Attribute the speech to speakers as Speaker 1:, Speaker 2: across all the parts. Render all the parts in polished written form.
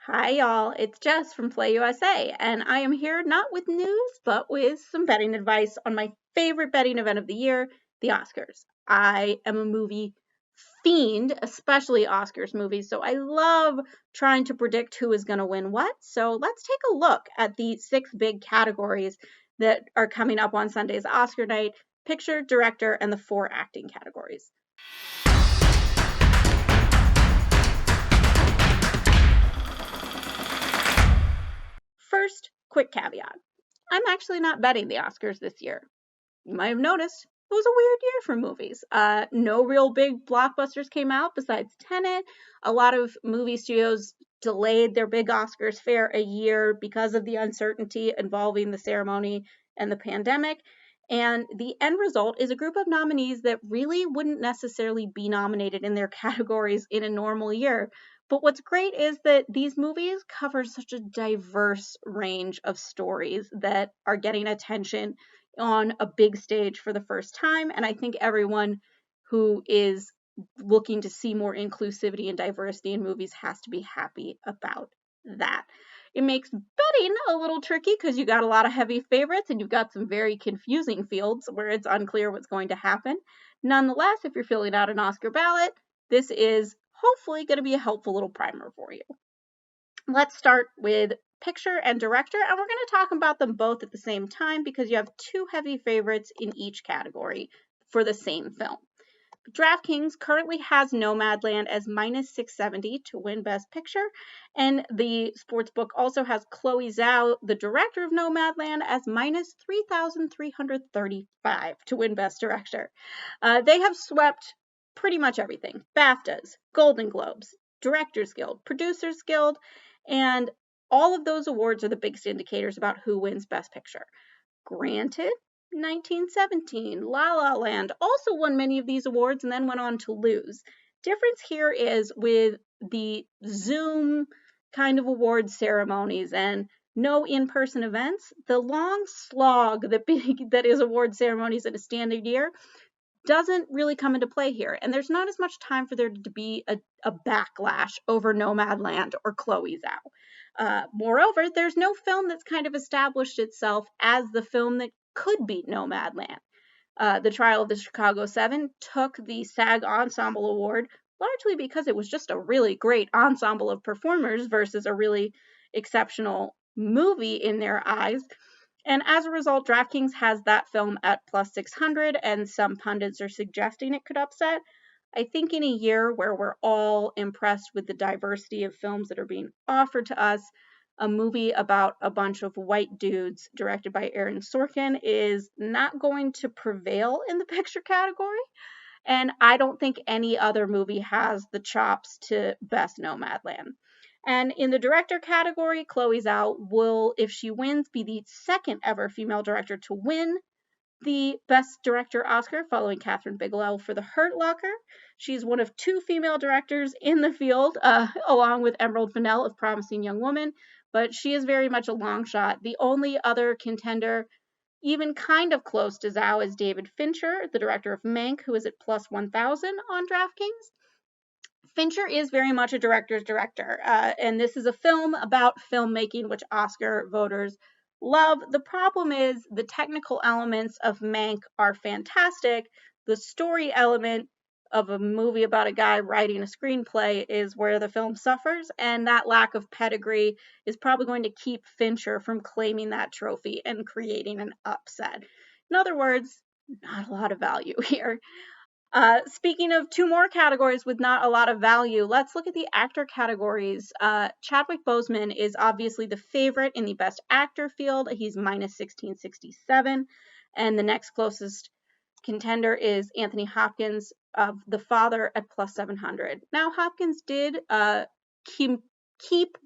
Speaker 1: Hi, y'all. It's Jess from Play USA, and I am here not with news, but with some betting advice on my favorite betting event of the year, the Oscars. I am a movie fiend, especially Oscars movies, so I love trying to predict who is going to win what. So let's take a look at the six big categories that are coming up on Sunday's Oscar night: picture, director, and the four acting categories. First, quick caveat. I'm actually not betting the Oscars this year. You might have noticed it was a weird year for movies. No real big blockbusters came out besides Tenet. A lot of movie studios delayed their big Oscars fare a year because of the uncertainty involving the ceremony and the pandemic. And the end result is a group of nominees that really wouldn't necessarily be nominated in their categories in a normal year. But what's great is that these movies cover such a diverse range of stories that are getting attention on a big stage for the first time. And I think everyone who is looking to see more inclusivity and diversity in movies has to be happy about that. It makes betting a little tricky because you got a lot of heavy favorites and you've got some very confusing fields where it's unclear what's going to happen. Nonetheless, if you're filling out an Oscar ballot, this is hopefully going to be a helpful little primer for you. Let's start with picture and director, and we're going to talk about them both at the same time because you have two heavy favorites in each category for the same film. DraftKings currently has Nomadland as minus 670 to win Best Picture, and the sportsbook also has Chloe Zhao, the director of Nomadland, as minus 3,335 to win Best Director. They have swept pretty much everything: BAFTAs, Golden Globes, Directors Guild, Producers Guild, and all of those awards are the biggest indicators about who wins Best Picture. Granted, 1917, La La Land also won many of these awards and then went on to lose. Difference here is with the Zoom kind of award ceremonies and no in-person events, the long slog that is award ceremonies in a standard year doesn't really come into play here. And there's not as much time for there to be a backlash over Nomadland or Chloe Zhao. Moreover, there's no film that's kind of established itself as the film that could beat Nomadland. The Trial of the Chicago 7 took the SAG Ensemble Award largely because it was just a really great ensemble of performers versus a really exceptional movie in their eyes. And as a result, DraftKings has that film at plus 600, and some pundits are suggesting it could upset. I think in a year where we're all impressed with the diversity of films that are being offered to us, a movie about a bunch of white dudes directed by Aaron Sorkin is not going to prevail in the picture category. And I don't think any other movie has the chops to best Nomadland. And in the director category, Chloe Zhao will, if she wins, be the second ever female director to win the Best Director Oscar, following Catherine Bigelow for The Hurt Locker. She's one of two female directors in the field, along with Emerald Fennell of Promising Young Woman, but she is very much a long shot. The only other contender even kind of close to Zhao is David Fincher, the director of Mank, who is at plus 1,000 on DraftKings. Fincher is very much a director's director, and this is a film about filmmaking, which Oscar voters love. The problem is the technical elements of Mank are fantastic. The story element of a movie about a guy writing a screenplay is where the film suffers, and that lack of pedigree is probably going to keep Fincher from claiming that trophy and creating an upset. In other words, not a lot of value here. Speaking of two more categories with not a lot of value, let's look at the actor categories. Chadwick Boseman is obviously the favorite in the Best Actor field. He's minus 1667. And the next closest contender is Anthony Hopkins of The Father at plus 700. Now, Hopkins did keep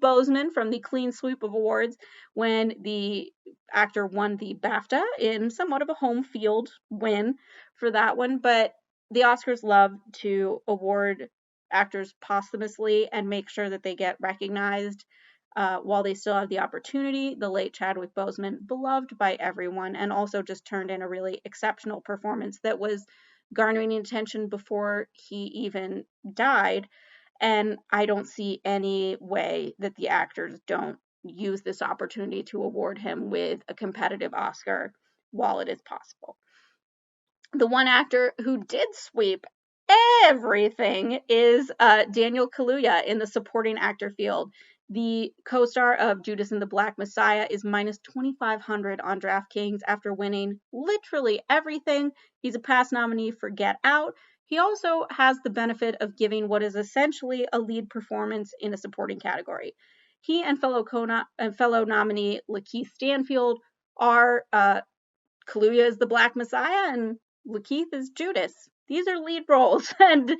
Speaker 1: Boseman from the clean sweep of awards when the actor won the BAFTA in somewhat of a home field win for that one, but the Oscars love to award actors posthumously and make sure that they get recognized while they still have the opportunity. The late Chadwick Boseman, beloved by everyone, and also just turned in a really exceptional performance that was garnering attention before he even died. And I don't see any way that the actors don't use this opportunity to award him with a competitive Oscar while it is possible. The one actor who did sweep everything is Daniel Kaluuya in the supporting actor field. The co-star of Judas and the Black Messiah is minus 2,500 on DraftKings after winning literally everything. He's a past nominee for Get Out. He also has the benefit of giving what is essentially a lead performance in a supporting category. He and fellow nominee Lakeith Stanfield are Kaluuya is the Black Messiah and Lakeith is Judas. These are lead roles, and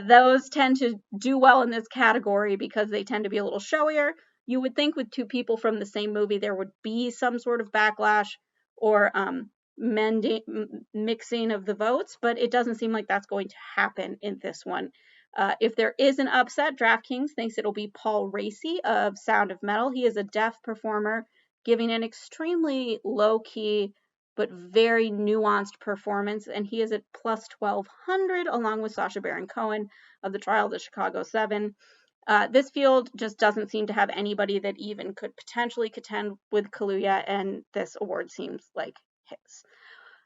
Speaker 1: those tend to do well in this category because they tend to be a little showier. You would think with two people from the same movie there would be some sort of backlash or mixing of the votes, but it doesn't seem like that's going to happen in this one. If there is an upset, DraftKings thinks it'll be Paul Raci of Sound of Metal. He is a deaf performer giving an extremely low-key but very nuanced performance, and he is at plus 1,200 along with Sacha Baron Cohen of The Trial of the Chicago 7. This field just doesn't seem to have anybody that even could potentially contend with Kaluuya, and this award seems like his.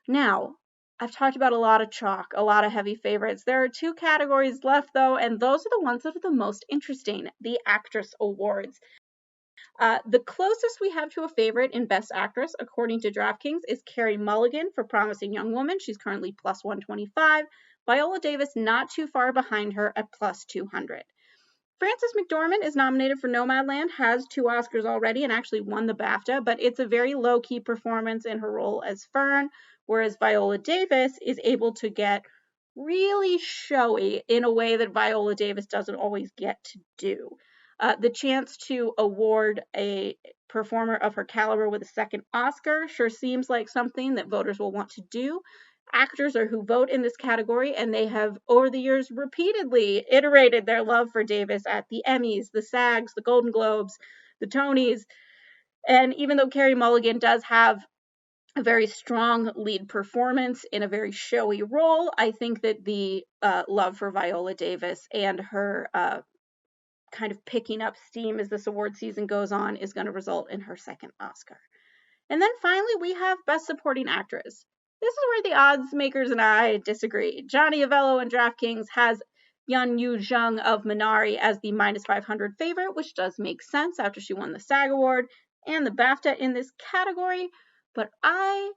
Speaker 1: Now, I've talked about a lot of chalk, a lot of heavy favorites. There are two categories left, though, and those are the ones that are the most interesting, the Actress Awards. The closest we have to a favorite in Best Actress, according to DraftKings, is Carey Mulligan for Promising Young Woman. She's currently plus 125. Viola Davis not too far behind her at plus 200. Frances McDormand is nominated for Nomadland, has 2 Oscars already, and actually won the BAFTA, but it's a very low-key performance in her role as Fern, whereas Viola Davis is able to get really showy in a way that Viola Davis doesn't always get to do. The chance to award a performer of her caliber with a second Oscar sure seems like something that voters will want to do. Actors are who vote in this category, and they have, over the years, repeatedly iterated their love for Davis at the Emmys, the SAGs, the Golden Globes, the Tonys. And even though Carey Mulligan does have a very strong lead performance in a very showy role, I think that the love for Viola Davis and her kind of picking up steam as this award season goes on is going to result in her second Oscar. And then finally, we have Best Supporting Actress. This is where the odds makers and I disagree. Johnny Avello in DraftKings has Yeon Yoo-jung of Minari as the minus 500 favorite, which does make sense after she won the SAG Award and the BAFTA in this category. But I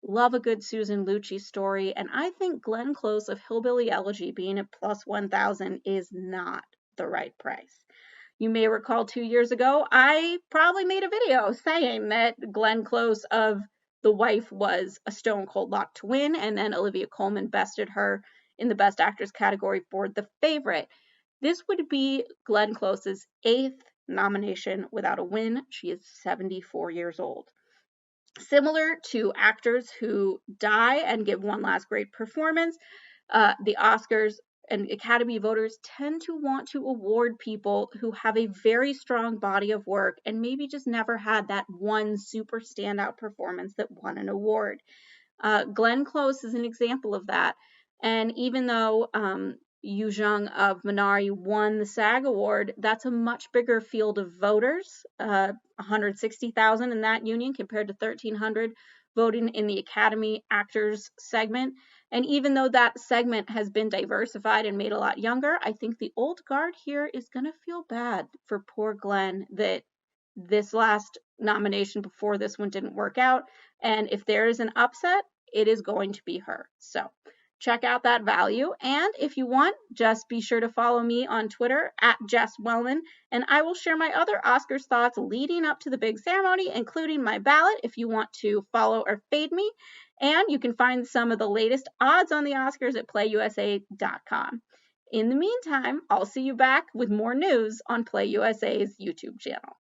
Speaker 1: love a good Susan Lucci story, and I think Glenn Close of Hillbilly Elegy being at plus 1,000 is not the right price. You may recall 2 years ago, I probably made a video saying that Glenn Close of The Wife was a stone cold lock to win, and then Olivia Colman bested her in the Best Actress category for The Favorite. This would be Glenn Close's 8th nomination without a win. She is 74 years old. Similar to actors who die and give one last great performance, the Oscars and Academy voters tend to want to award people who have a very strong body of work and maybe just never had that one super standout performance that won an award. Glenn Close is an example of that. And even though Yoo-jung of Minari won the SAG Award, that's a much bigger field of voters, 160,000 in that union compared to 1,300 voting in the Academy Actors segment. And even though that segment has been diversified and made a lot younger, I think the old guard here is going to feel bad for poor Glenn that this last nomination before this one didn't work out. And if there is an upset, it is going to be her. So check out that value. And if you want, just be sure to follow me on Twitter at Jess Wellman, and I will share my other Oscars thoughts leading up to the big ceremony, including my ballot if you want to follow or fade me. And you can find some of the latest odds on the Oscars at PlayUSA.com. In the meantime, I'll see you back with more news on PlayUSA's YouTube channel.